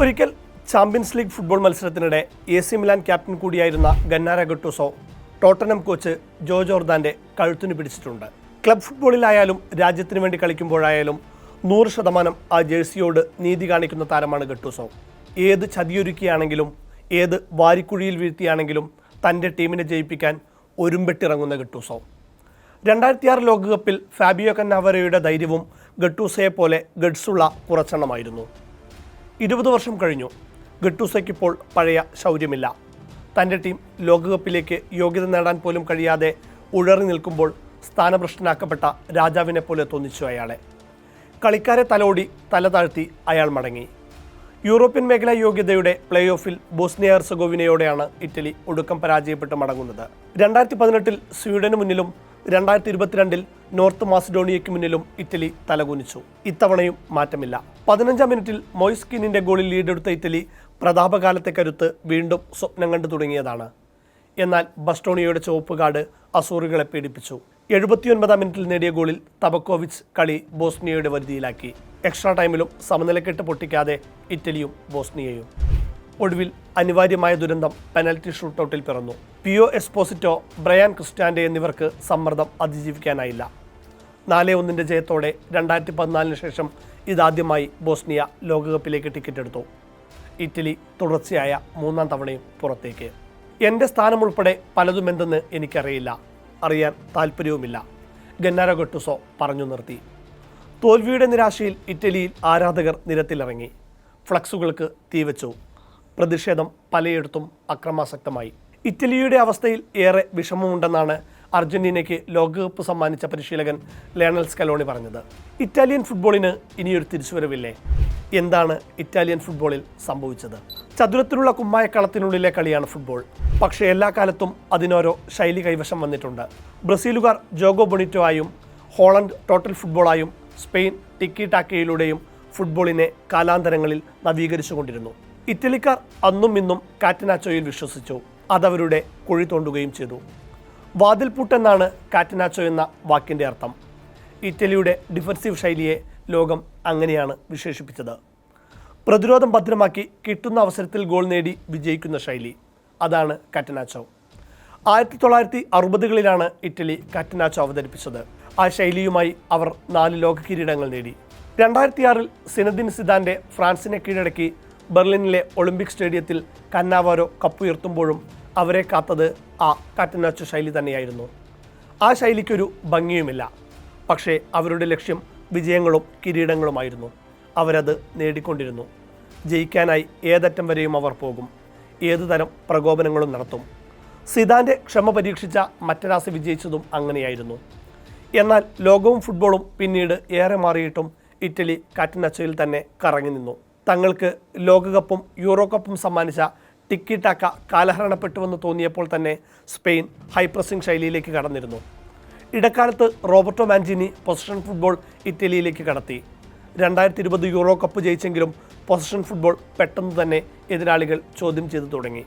ഒരിക്കൽ champions league football മത്സരത്തിനിടെ AC Milan captain കൂടിയായിരുന്ന Gennaro Gattuso Tottenham coach Joe ജോർദാൻ്റെ കഴുത്തിന് പിടിച്ചിട്ടുണ്ട്. ക്ലബ് ഫുട്ബോളിലായാലും രാജ്യത്തിന് വേണ്ടി കളിക്കുമ്പോഴായാലും 100% ആ ജേഴ്സിയോട് നീതി കാണിക്കുന്ന താരമാണ് ഗട്ടുസോ. ഏത് ചതിയൊരുക്കിയാണെങ്കിലും ഏത് വാരിക്കുഴിയിൽ വീഴ്ത്തിയാണെങ്കിലും തൻ്റെ ടീമിനെ ജയിപ്പിക്കാൻ ഒരുമ്പെട്ടിറങ്ങുന്ന ഗട്ടുസോ. 2006 ലോകകപ്പിൽ ഫാബിയോ കന്നാവരോയുടെ ധൈര്യവും ഗട്ടൂസയെ പോലെ ഗഡ്സുള്ള കുറച്ചെണ്ണമായിരുന്നു. 20 വർഷം കഴിഞ്ഞു. ഗട്ടൂസയ്ക്കിപ്പോൾ പഴയ ശൗര്യമില്ല. തൻ്റെ ടീം ലോകകപ്പിലേക്ക് യോഗ്യത നേടാൻ പോലും കഴിയാതെ ഉഴറി നിൽക്കുമ്പോൾ സ്ഥാനഭ്രഷ്ടനാക്കപ്പെട്ട രാജാവിനെ പോലെ തോന്നിച്ചു അയാളെ. കളിക്കാരെ തലോടി തല താഴ്ത്തി അയാൾ മടങ്ങി. യൂറോപ്യൻ മേഖലാ യോഗ്യതയുടെ പ്ലേ ഓഫിൽ ബോസ്നിയ ഹെർസഗോവിനയോടെയാണ് ഇറ്റലി ഒടുക്കം പരാജയപ്പെട്ട് മടങ്ങുന്നത്. 2018 സ്വീഡന് മുന്നിലും 2022 നോർത്ത് മാസിഡോണിയയ്ക്ക് മുന്നിലും ഇറ്റലി തലകുനിച്ചു. ഇത്തവണയും മാറ്റമില്ല. 15-ാം മിനിറ്റിൽ മോയിസ് കീനിൻ്റെ ഗോളിൽ ലീഡെടുത്ത ഇറ്റലി പ്രതാപകാലത്തെ കരുത്ത് വീണ്ടും സ്വപ്നം കണ്ടു തുടങ്ങിയതാണ്. എന്നാൽ ബസ്റ്റോണിയയുടെ ചുവപ്പ് കാർഡ് അസൂറികളെ പീഡിപ്പിച്ചു. 79-ാം മിനിറ്റിൽ നേടിയ ഗോളിൽ തബക്കോവിച്ച് കളി ബോസ്നിയയുടെ വരുതിയിലാക്കി. എക്സ്ട്രാ ടൈമിലും സമനിലക്കെട്ട് പൊട്ടിക്കാതെ ഇറ്റലിയും ബോസ്നിയയും. ഒടുവിൽ അനിവാര്യമായ ദുരന്തം പെനൽറ്റി ഷൂട്ടൗട്ടിൽ പിറന്നു. പിയോ എസ്പോസിറ്റോ, ബ്രയാൻ ക്രിസ്റ്റാൻഡെ എന്നിവർക്ക് സമ്മർദ്ദം അതിജീവിക്കാനായില്ല. 4-1 ജയത്തോടെ 2014 ശേഷം ഇതാദ്യമായി ബോസ്നിയ ലോകകപ്പിലേക്ക് ടിക്കറ്റ് എടുത്തു. ഇറ്റലി തുടർച്ചയായ 3-ാം തവണയും പുറത്തേക്ക്. എൻ്റെ സ്ഥാനം ഉൾപ്പെടെ പലതും എന്തെന്ന് എനിക്കറിയില്ല, അറിയാൻ താല്പര്യവുമില്ല, ഗന്നാരോ ഗട്ടുസോ പറഞ്ഞു നിർത്തി. തോൽവിയുടെ നിരാശയിൽ ഇറ്റലിയിൽ ആരാധകർ നിരത്തിലിറങ്ങി. ഫ്ലക്സുകൾക്ക് തീവച്ചു. പ്രതിഷേധം പലയിടത്തും അക്രമാസക്തമായി. ഇറ്റലിയുടെ അവസ്ഥയിൽ ഏറെ വിഷമമുണ്ടെന്നാണ് അർജന്റീനയ്ക്ക് ലോകകപ്പ് സമ്മാനിച്ച പരിശീലകൻ ലയണൽ സ്കലോണി പറഞ്ഞത്. ഇറ്റാലിയൻ ഫുട്ബോളിന് ഇനിയൊരു തിരിച്ചുവരവില്ലേ? എന്താണ് ഇറ്റാലിയൻ ഫുട്ബോളിൽ സംഭവിച്ചത്? ചതുരത്തിലുള്ള കുമ്മായക്കളത്തിനുള്ളിലെ കളിയാണ് ഫുട്ബോൾ. പക്ഷേ എല്ലാ കാലത്തും അതിനോരോ ശൈലി കൈവശം വന്നിട്ടുണ്ട്. ബ്രസീലുകാർ ജോഗോ ബൊണിറ്റോ ആയും ഹോളണ്ട് ടോട്ടൽ ഫുട്ബോളായും സ്പെയിൻ ടിക്കി ടാക്കയിലൂടെയും ഫുട്ബോളിനെ കാലാന്തരങ്ങളിൽ നവീകരിച്ചുകൊണ്ടിരുന്നു. ഇറ്റലിക്കാർ അന്നും ഇന്നും കാറ്റനാച്ചോയിൽ വിശ്വസിച്ചു. അതവരുടെ കുഴി തോണ്ടുകയും ചെയ്തു. വാതിൽപൂട്ടെന്നാണ് കാറ്റനാച്ചോ എന്ന വാക്കിൻ്റെ അർത്ഥം. ഇറ്റലിയുടെ ഡിഫൻസീവ് ശൈലിയെ ലോകം അങ്ങനെയാണ് വിശേഷിപ്പിച്ചത്. പ്രതിരോധം ഭദ്രമാക്കി കിട്ടുന്ന അവസരത്തിൽ ഗോൾ നേടി വിജയിക്കുന്ന ശൈലി, അതാണ് കാറ്റനാച്ചോ. 1960കളിലാണ് ഇറ്റലി കാറ്റനാച്ചോ അവതരിപ്പിച്ചത്. ആ ശൈലിയുമായി അവർ 4 ലോക കിരീടങ്ങൾ നേടി. 2006 സിനദിൻ സിദാൻ്റെ ഫ്രാൻസിനെ കീഴടക്കി ബെർലിനിലെ ഒളിമ്പിക് സ്റ്റേഡിയത്തിൽ കന്നാവാരോ കപ്പുയർത്തുമ്പോഴും അവരെ കാത്തത് ആ കാറ്റനാച്ചോ ശൈലി തന്നെയായിരുന്നു. ആ ശൈലിക്കൊരു ഭംഗിയുമില്ല, പക്ഷേ അവരുടെ ലക്ഷ്യം വിജയങ്ങളും കിരീടങ്ങളുമായിരുന്നു. അവരത് നേടിക്കൊണ്ടിരുന്നു. ജയിക്കാനായി ഏതറ്റം വരെയും അവർ പോകും, ഏതുതരം പ്രകോപനങ്ങളും നടത്തും. സിദാൻ്റെ ക്ഷമ പരീക്ഷിച്ച മറ്റരാസ വിജയിച്ചതും അങ്ങനെയായിരുന്നു. എന്നാൽ ലോകവും ഫുട്ബോളും പിന്നീട് ഏറെ മാറിയിട്ടും ഇറ്റലി കാറ്റനാച്ചോയിൽ തന്നെ കറങ്ങി നിന്നു. തങ്ങൾക്ക് ലോകകപ്പും യൂറോ കപ്പും സമ്മാനിച്ച ടിക്കി ടാക്ക കാലഹരണപ്പെട്ടുവെന്ന് തോന്നിയപ്പോൾ തന്നെ സ്പെയിൻ ഹൈ പ്രസിംഗ് ശൈലിയിലേക്ക് കടന്നിരുന്നു. ഇടക്കാലത്ത് റോബർട്ടോ മാഞ്ചിനി പൊസിഷൻ ഫുട്ബോൾ ഇറ്റലിയിലേക്ക് കടത്തി. 2020 യൂറോ കപ്പ് ജയിച്ചെങ്കിലും പൊസിഷൻ ഫുട്ബോൾ പെട്ടെന്ന് തന്നെ എതിരാളികൾ ചോദ്യം ചെയ്തു തുടങ്ങി.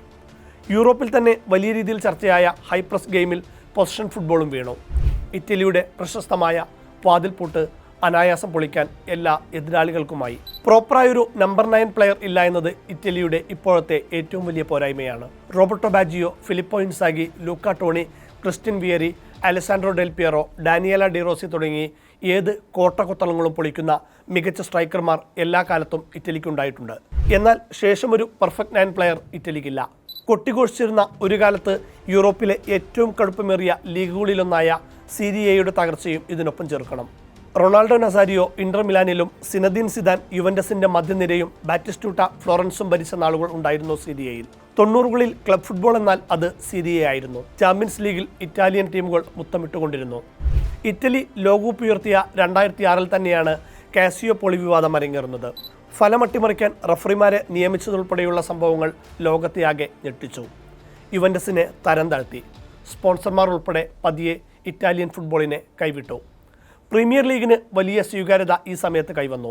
യൂറോപ്പിൽ തന്നെ വലിയ രീതിയിൽ ചർച്ചയായ ഹൈ പ്രസ് ഗെയിമിൽ പൊസിഷൻ ഫുട്ബോളും വീണു. ഇറ്റലിയുടെ പ്രശസ്തമായ വാതിൽപൂട്ട് അനായാസം പൊളിക്കാൻ എല്ലാ എതിരാളികൾക്കുമായി. പ്രോപ്പറായൊരു നമ്പർ 9 പ്ലെയർ ഇല്ല എന്നത് ഇറ്റലിയുടെ ഇപ്പോഴത്തെ ഏറ്റവും വലിയ പോരായ്മയാണ്. Roberto Baggio, Filippo Inzaghi, Luca Toni, Christian Vieri, Alessandro Del Piero, Daniele De Rossi തുടങ്ങി ഏത് കോട്ടകൊത്തളങ്ങളും പൊളിക്കുന്ന മികച്ച സ്ട്രൈക്കർമാർ എല്ലാ കാലത്തും ഇറ്റലിക്കുണ്ടായിട്ടുണ്ട്. എന്നാൽ ശേഷം ഒരു പെർഫെക്റ്റ് 9 പ്ലെയർ ഇറ്റലിക്കില്ല. കൊട്ടിഘോഷിച്ചിരുന്ന ഒരു കാലത്ത് യൂറോപ്പിലെ ഏറ്റവും കടുപ്പമേറിയ ലീഗുകളിലൊന്നായ സീരിയയുടെ തകർച്ചയും ഇതിനൊപ്പം ചേർക്കണം. റൊണാൾഡോ നസാരിയോ ഇന്റർ മിലാനിലും സിനദീൻ സിദാൻ യുവന്റസിന്റെ മധ്യനിരയും ബാറ്റിസ്റ്റൂട്ട ഫ്ലോറൻസും ഭരിച്ച നാളുകൾ ഉണ്ടായിരുന്നു സീരിയയിൽ. 90കളിൽ ക്ലബ് ഫുട്ബോൾ എന്നാൽ അത് സീരിയയായിരുന്നു. ചാമ്പ്യൻസ് ലീഗിൽ ഇറ്റാലിയൻ ടീമുകൾ മുത്തമിട്ടുകൊണ്ടിരുന്നു. ഇറ്റലി ലോകകപ്പ് ഉയർത്തിയ 2006 തന്നെയാണ് കാസിയോ പോളി വിവാദം അരങ്ങേറുന്നത്. ഫലമട്ടിമറിക്കാൻ റഫറിമാരെ നിയമിച്ചതുൾപ്പെടെയുള്ള സംഭവങ്ങൾ ലോകത്തെയാകെ ഞെട്ടിച്ചു. യുവന്റസിനെ തരം താഴ്ത്തി. സ്പോൺസർമാർ ഉൾപ്പെടെ പതിയെ ഇറ്റാലിയൻ ഫുട്ബോളിനെ കൈവിട്ടു. പ്രീമിയർ ലീഗിന് വലിയ സ്വീകാര്യത ഈ സമയത്ത് കൈവന്നു.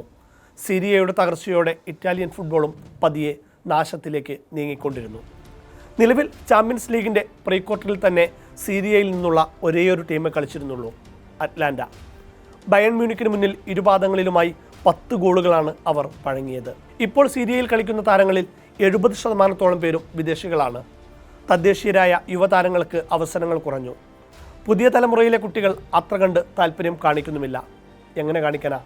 സീരിയയുടെ തകർച്ചയോടെ ഇറ്റാലിയൻ ഫുട്ബോളും പതിയെ നാശത്തിലേക്ക് നീങ്ങിക്കൊണ്ടിരുന്നു. നിലവിൽ ചാമ്പ്യൻസ് ലീഗിൻ്റെ പ്രീ ക്വാർട്ടറിൽ തന്നെ സീരിയയിൽ നിന്നുള്ള ഒരേയൊരു ടീമേ കളിച്ചിരുന്നുള്ളൂ, അറ്റ്ലാന്റ. ബയൺ മ്യൂണിക്കിന് മുന്നിൽ ഇരുപാദങ്ങളിലുമായി 10 ഗോളുകളാണ് അവർ വഴങ്ങിയത്. ഇപ്പോൾ സീരിയയിൽ കളിക്കുന്ന താരങ്ങളിൽ 70% പേരും വിദേശികളാണ്. തദ്ദേശീയരായ യുവതാരങ്ങൾക്ക് അവസരങ്ങൾ കുറഞ്ഞു. പുതിയ തലമുറയിലെ കുട്ടികൾ അത്ര കണ്ട് താല്പര്യം കാണിക്കുന്നുമില്ല. എങ്ങനെ കാണിക്കാനാ?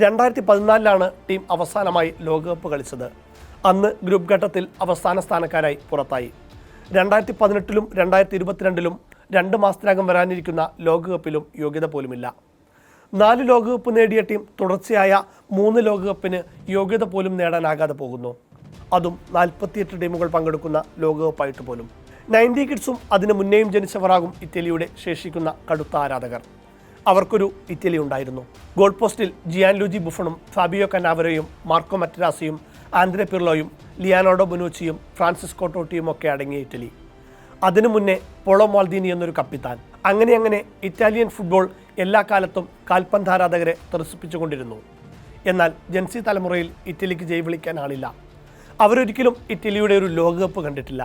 2014 ടീം അവസാനമായി ലോകകപ്പ് കളിച്ചത്. അന്ന് ഗ്രൂപ്പ് ഘട്ടത്തിൽ അവസാന സ്ഥാനക്കാരായി പുറത്തായി. 2018 2022 2 മാസത്തിനകം വരാനിരിക്കുന്ന ലോകകപ്പിലും യോഗ്യത പോലുമില്ല. 4 ലോകകപ്പ് നേടിയ ടീം തുടർച്ചയായ 3 ലോകകപ്പിന് യോഗ്യത പോലും നേടാനാകാതെ പോകുന്നു. അതും 48 ടീമുകൾ പങ്കെടുക്കുന്ന ലോകകപ്പായിട്ട് പോലും. 90 കിഡ്സും അതിനു മുന്നേയും ജനിച്ചവരാകും ഇറ്റലിയുടെ ശേഷിക്കുന്ന കടുത്ത ആരാധകർ. അവർക്കൊരു ഇറ്റലി ഉണ്ടായിരുന്നു. ഗോൾ പോസ്റ്റിൽ ജിയാൻ ലൂജി ബുഫണും ഫാബിയോ കന്നാവരോയും മാർക്കോ മറ്റരാസിയും ആന്ദ്രെ പിർലോയും ലിയാനാർഡോ ബൊനൂച്ചിയും ഫ്രാൻസിസ്കോ ടോട്ടിയും ഒക്കെ അടങ്ങിയ ഇറ്റലി. അതിനു മുന്നേ പോളോ മാൽദീനി എന്നൊരു കപ്പിത്താൻ. അങ്ങനെ ഇറ്റാലിയൻ ഫുട്ബോൾ എല്ലാ കാലത്തും കാൽപന്താരാധകരെ ത്രസിപ്പിച്ചുകൊണ്ടിരുന്നു. എന്നാൽ ജൻസി തലമുറയിൽ ഇറ്റലിക്ക് ജയ് വിളിക്കാൻ ആളില്ല. അവരൊരിക്കലും ഇറ്റലിയുടെ ഒരു ലോകകപ്പ് കണ്ടിട്ടില്ല.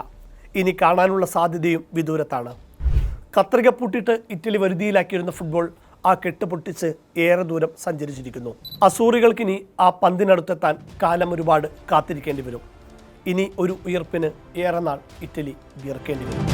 ഇനി കാണാനുള്ള സാധ്യതയും വിദൂരത്താണ്. കത്രിക പൂട്ടിയിട്ട് ഇറ്റലി വരുതിയിലാക്കിയിരുന്ന ഫുട്ബോൾ ആ കെട്ട് പൊട്ടിച്ച് ഏറെ ദൂരം സഞ്ചരിച്ചിരിക്കുന്നു. അസൂറികൾക്കിനി ആ പന്തിനടുത്തെത്താൻ കാലം ഒരുപാട് കാത്തിരിക്കേണ്ടി വരും. ഇനി ഒരു ഉയർപ്പിന് ഏറെ നാൾ ഇറ്റലി വിയർക്കേണ്ടി വരും.